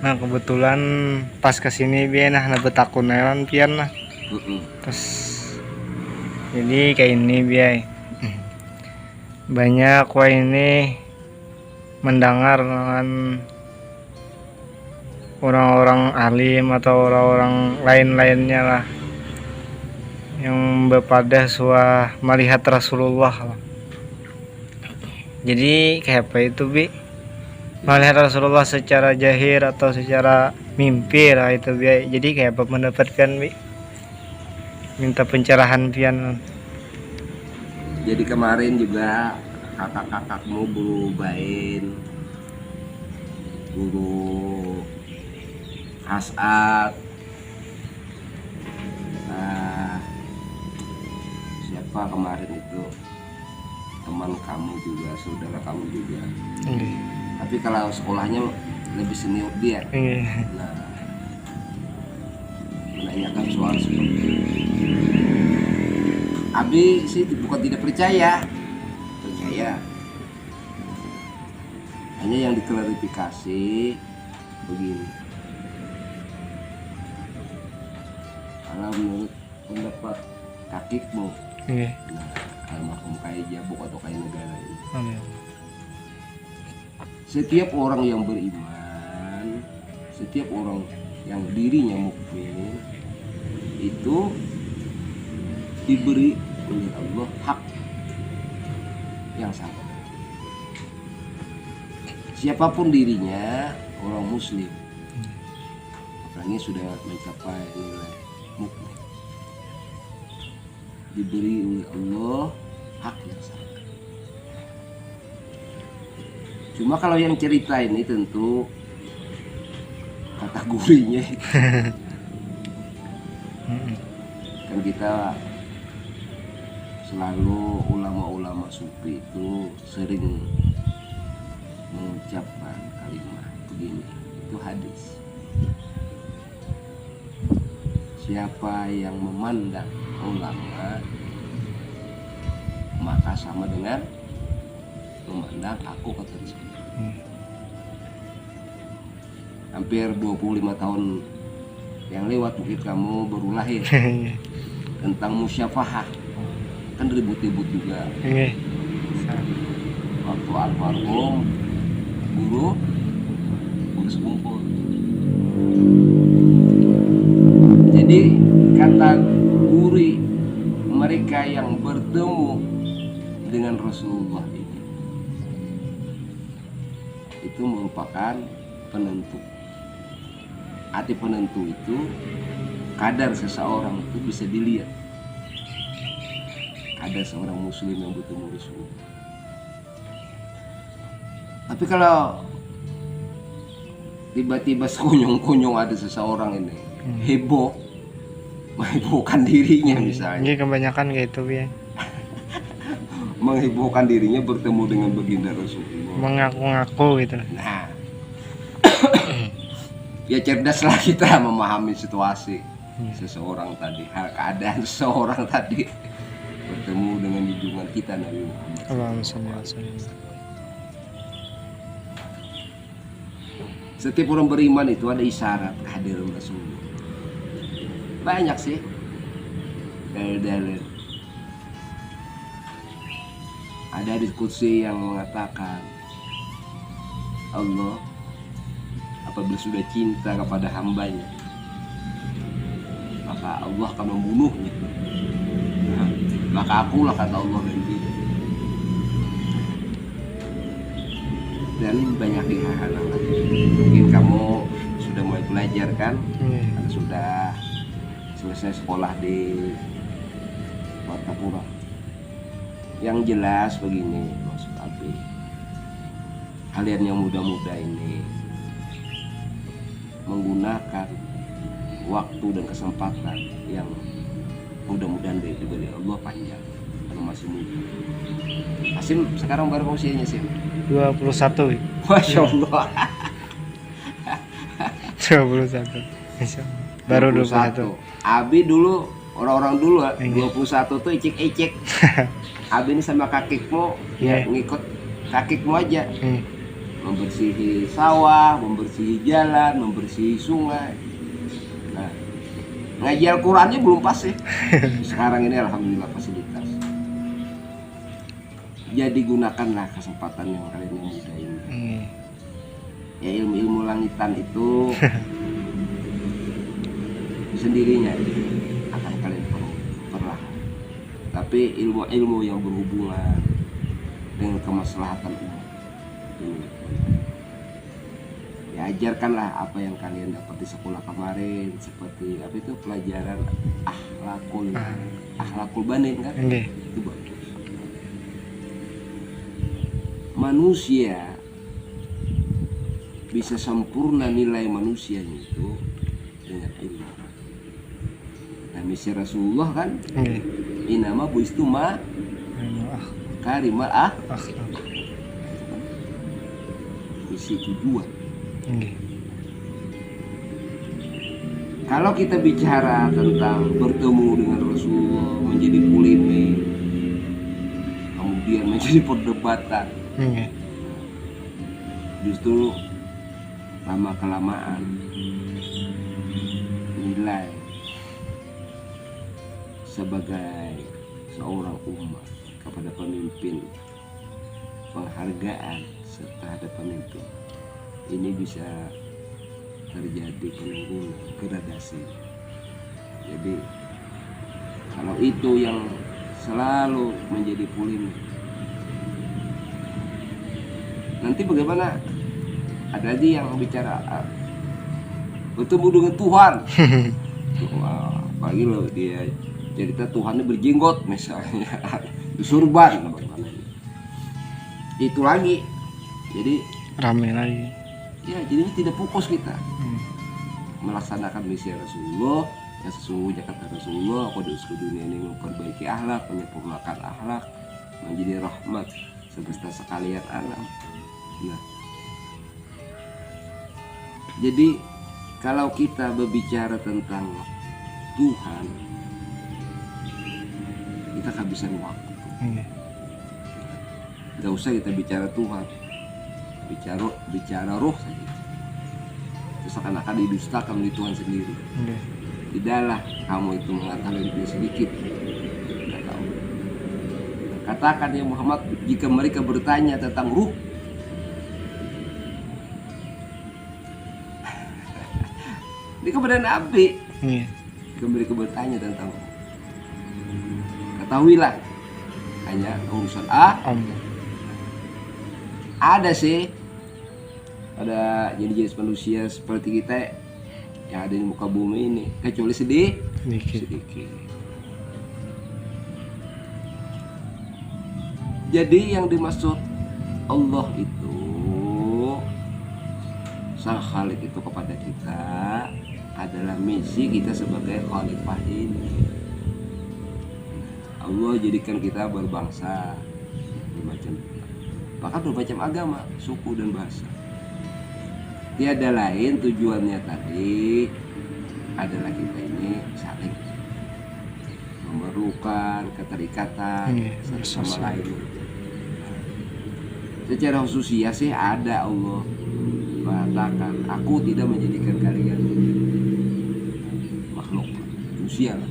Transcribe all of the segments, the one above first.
Nah kebetulan pas kesini biar nah nebet akun nelan pian lah. Terus jadi kayak ini biar banyak wah ini mendengar dengan orang-orang alim atau orang-orang lain-lainnya lah yang berpada suah melihat Rasulullah lah. Jadi kayak apa itu Bi? Melihat Rasulullah secara jahir atau secara mimpi lah itu Bi. Jadi kayak apa mendapatkan Bi? Minta pencerahan pian. Jadi kemarin juga kakak-kakakmu guru Bain, guru As'ad, siapa kemarin itu teman kamu juga, saudara kamu juga. Tapi kalau sekolahnya lebih senior dia. Nah, menanyakan soal seperti itu. Abi sih bukan tidak percaya, hanya yang diklarifikasi begini. Kalau menurut pendapat kakikmu, nah, almarhum Kai Jabuk atau Kai Negara ini, setiap orang yang beriman, setiap orang yang dirinya mukmin itu diberi oleh Allah hak yang sama. Siapapun dirinya, orang muslim, apalagi sudah mencapai nilai mukmin, diberi oleh Allah hak yang sama. Cuma kalau yang cerita ini tentu kategorinya kan kita selalu ulama-ulama sufi itu sering mengucapkan kalimat begini, itu hadis. Siapa yang memandang ulama maka sama dengan memandang aku, kata Rasul. Hampir 25 tahun yang lewat mungkin kamu baru lahir. Tentang musyafahah kan ribut-ribut juga. Waktu almarhum guru sekumpul. Jadi kategori mereka yang bertemu dengan Rasulullah ini itu merupakan penentu. Arti penentu itu kadar seseorang itu bisa dilihat. Ada seorang muslim yang bertemu Rasulullah. Tapi kalau tiba-tiba sekonyong-konyong ada seseorang ini heboh, menghebohkan dirinya misalnya. Ini kebanyakan kayak itu ya. Menghebohkan dirinya bertemu dengan baginda Rasulullah. Mengaku-ngaku gitu. Nah, ya cerdaslah kita memahami situasi seseorang tadi, keadaan seseorang tadi bertemu dengan junjungan kita Nabi Muhammad. Allahumma shalli ala sayyidina. Setiap orang beriman itu ada isyarat kehadiran Rasulullah. Banyak sih dalil-dalil. Ada diskusi yang mengatakan Allah apabila sudah cinta kepada hambanya maka Allah akan membunuhnya. Nah, maka akulah, kata Allah, dan banyak hal lagi. Mungkin kamu sudah mulai belajar kan? Karena sudah selesai sekolah di Martapura. Yang jelas begini, maksud Abi, kalian yang muda-muda ini menggunakan waktu dan kesempatan yang mudah-mudahan diberi Allah panjang karena masih muda. Asim sekarang baru usianya Sim 21. Masya Allah. 21. Masya Allah. Baru 21. Abi dulu, orang-orang dulu 21 tuh icik-icik. Abi ini sama kakikmu ya ngikut kakikmu aja. membersihi sawah, membersihi jalan, membersihi sungai. Nah, ngaji Al-Qurannya belum pas sih. Sekarang ini alhamdulillah fasilitas. Jadi gunakanlah kesempatan yang kalian yang muda ini. Ya ilmu-ilmu langitan itu sendirinya akan kalian perlahan. Tapi ilmu-ilmu yang berhubungan dengan kemaslahatan umat ini, ya ajarkanlah apa yang kalian dapat di sekolah kemarin, seperti apa itu pelajaran akhlakul banin kan. Itu bagus. Manusia bisa sempurna nilai manusianya itu dengan ilmu. Nah, misi Rasulullah kan, inama buistu ma karimal misi tujuan. Kalau kita bicara tentang bertemu dengan Rasulullah menjadi polemik, kemudian menjadi perdebatan, justru lama kelamaan nilai sebagai seorang umat kepada pemimpin, penghargaan terhadap pemimpin ini bisa terjadi penurunan, gradasi. Jadi kalau itu yang selalu menjadi polemik, nanti bagaimana? Ada aja yang bicara bertemu dengan Tuhan. Apalagi loh dia cerita Tuhannya berjenggot misalnya, disurban, itu lagi. Jadi rame lagi. Ya, jadi tidak fokus kita melaksanakan misi Rasulullah. Yang sesungguhnya kata Rasulullah, aku di dunia ini memperbaiki akhlak, menyempurnakan akhlak, menjadi rahmat semesta sekalian alam. Nah, jadi kalau kita berbicara tentang Tuhan, kita kehabisan waktu. Gak usah kita bicara Tuhan, bicara roh saja. Terus akan didustakan oleh Tuhan sendiri. Tidaklah kamu itu mengatakan lebih sedikit. Tidak tahu. Katakan ya Muhammad, jika mereka bertanya tentang ruh, ini kepada Nabi. Jika mereka bertanya tentang ruh, ketahuilah hanya urusan ada sih, ada jenis manusia seperti kita yang ada di muka bumi ini, kecuali sedikit. Jadi yang dimaksud Allah itu, Sang Khalik itu kepada kita adalah misi kita sebagai khalifah ini. Allah jadikan kita berbangsa, bahkan bermacam agama, suku dan bahasa. Tiada lain tujuannya tadi adalah kita ini saling memerlukan keterikatan satu sama lain. Secara khusus ya sih ada Allah mengatakan, aku tidak menjadikan kalian makhluk manusia lah,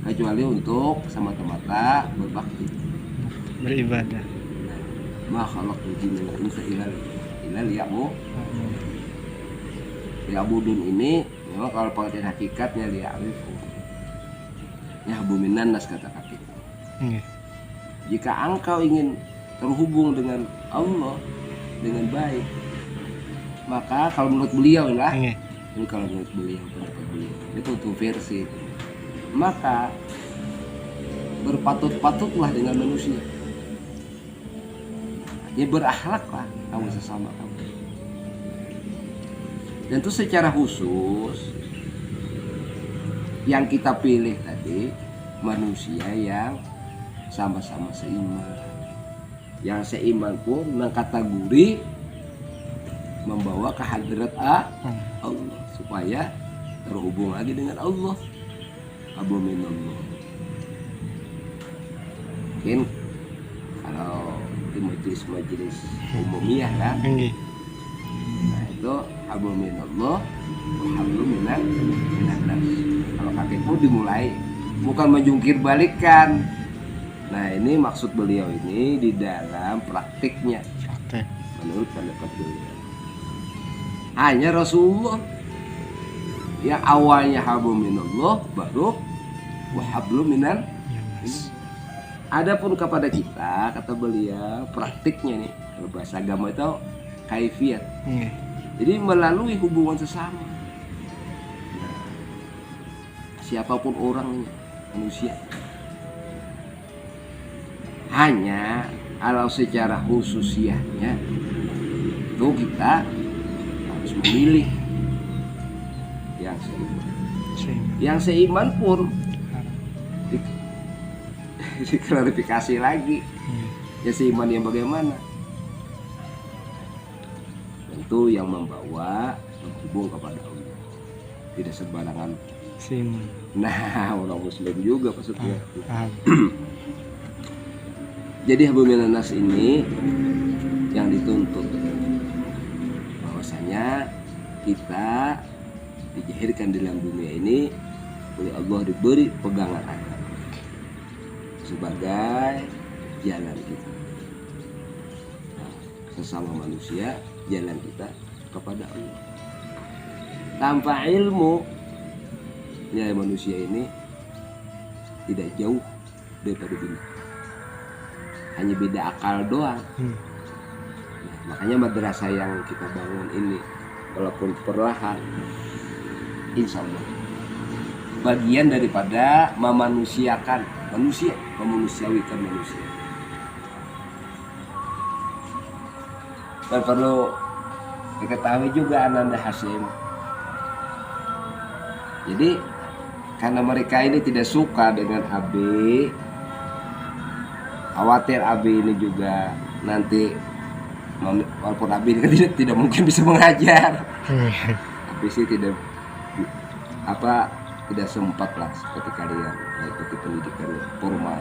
kecuali untuk semata-mata berbakti, beribadah. Makhluk jinna wal insa illa liya'budun ini memang kalau pengertian hakikatnya liya'rifu yahbuminan nas kata kaki. Jika engkau ingin terhubung dengan Allah dengan baik, maka kalau menurut beliau lah, ini kalau menurut beliau, pendapat beliau itu tuh versi, maka berpatut-patutlah dengan manusia. Ya berakhlaklah kamu sesama kamu. Dan itu secara khusus yang kita pilih tadi manusia yang sama-sama seiman. Yang seiman pun mengkategori membawa ke hadrat Allah supaya terhubung lagi dengan Allah. Abu minallah. Mungkin kalau majelis-majelis umumiyah kan. Nggih. Nah itu hablum minallah wa hablum minan nas. Kalau kakekmu dimulai bukan menjungkir balikan. Nah ini maksud beliau ini di dalam praktiknya Praktek. menurut pendapat beliau. Hanya Rasulullah yang awalnya hablum minallah baru wa hablum minan. Adapun kepada kita kata beliau praktiknya nih kalau bahasa agama itu kaifiat. Nggih. Jadi melalui hubungan sesama. Nah, siapapun orangnya manusia. Hanya kalau secara khususiahnya itu kita harus memilih yang seiman. Yang seiman pun diklarifikasi lagi. Ya seiman yang bagaimana? Tentu yang membawa menghubung kepada Allah. Tidak sembarangan. Seiman. Nah, orang muslim juga maksudnya. Paham. Jadi hablum minan nas ini yang dituntut bahwasanya kita dijahirkan dalam dunia ini oleh Allah diberi pegangan agama sebagai jalan kita. Nah, sesama manusia jalan kita kepada Allah. Tanpa ilmu ya manusia ini tidak jauh daripada dunia. Hanya beda akal doang. Nah, makanya madrasah yang kita bangun ini walaupun perlahan insya Allah bagian daripada memanusiakan manusia, memanusiawikan manusia. Dan perlu diketahui juga Ananda Hasim. Jadi karena mereka ini tidak suka dengan AB, khawatir AB ini juga nanti walaupun AB ini kan tidak mungkin bisa mengajar. AB sih tidak sempat lah seperti kalian mengikuti pendidikan formal,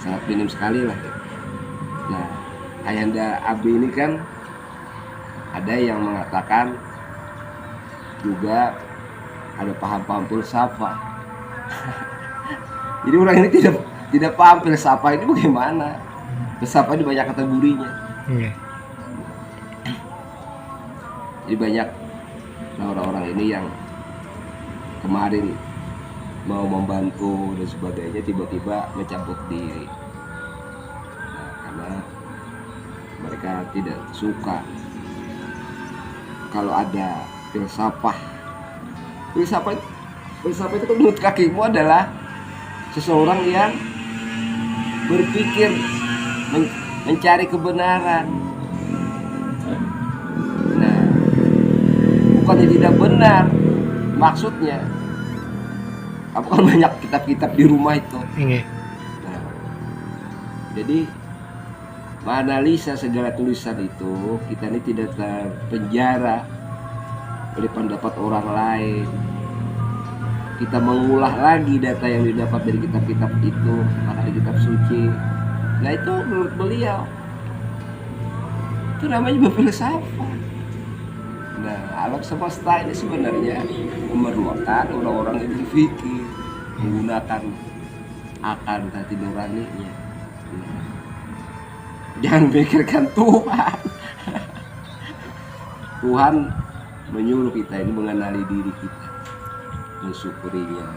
sangat minim sekali lah. Nah ayanda AB ini kan ada yang mengatakan juga ada paham-paham filsafat. Jadi orang ini tidak paham filsafat ini bagaimana. Filsafat ini banyak kategorinya. Jadi banyak orang-orang ini yang kemarin mau membantu dan sebagainya tiba-tiba mencabut diri. Nah, karena mereka tidak suka kalau ada filsafat itu kan menurut kakimu adalah seseorang yang berpikir mencari kebenaran. Nah, bukannya tidak benar maksudnya. Apakah banyak kitab-kitab di rumah itu? Nah, jadi menganalisa segala tulisan itu kita ini tidak terpenjara oleh pendapat orang lain. Kita mengulah lagi data yang didapat dari kitab-kitab itu, maka di kitab suci. Nah itu menurut beliau itu namanya berfilsafat. Nah alam semesta ini sebenarnya memerlukan orang-orang yang berpikir, menggunakan akal dan hati nuraninya. Jangan pikirkan Tuhan. Tuhan menyuruh kita ini mengenali diri kita, mensyukurinya.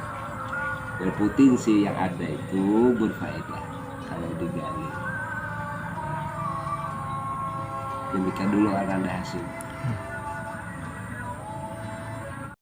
Berpotensi yang ada itu berfaedah kalau digali. Demikian dulu Ananda Hasim.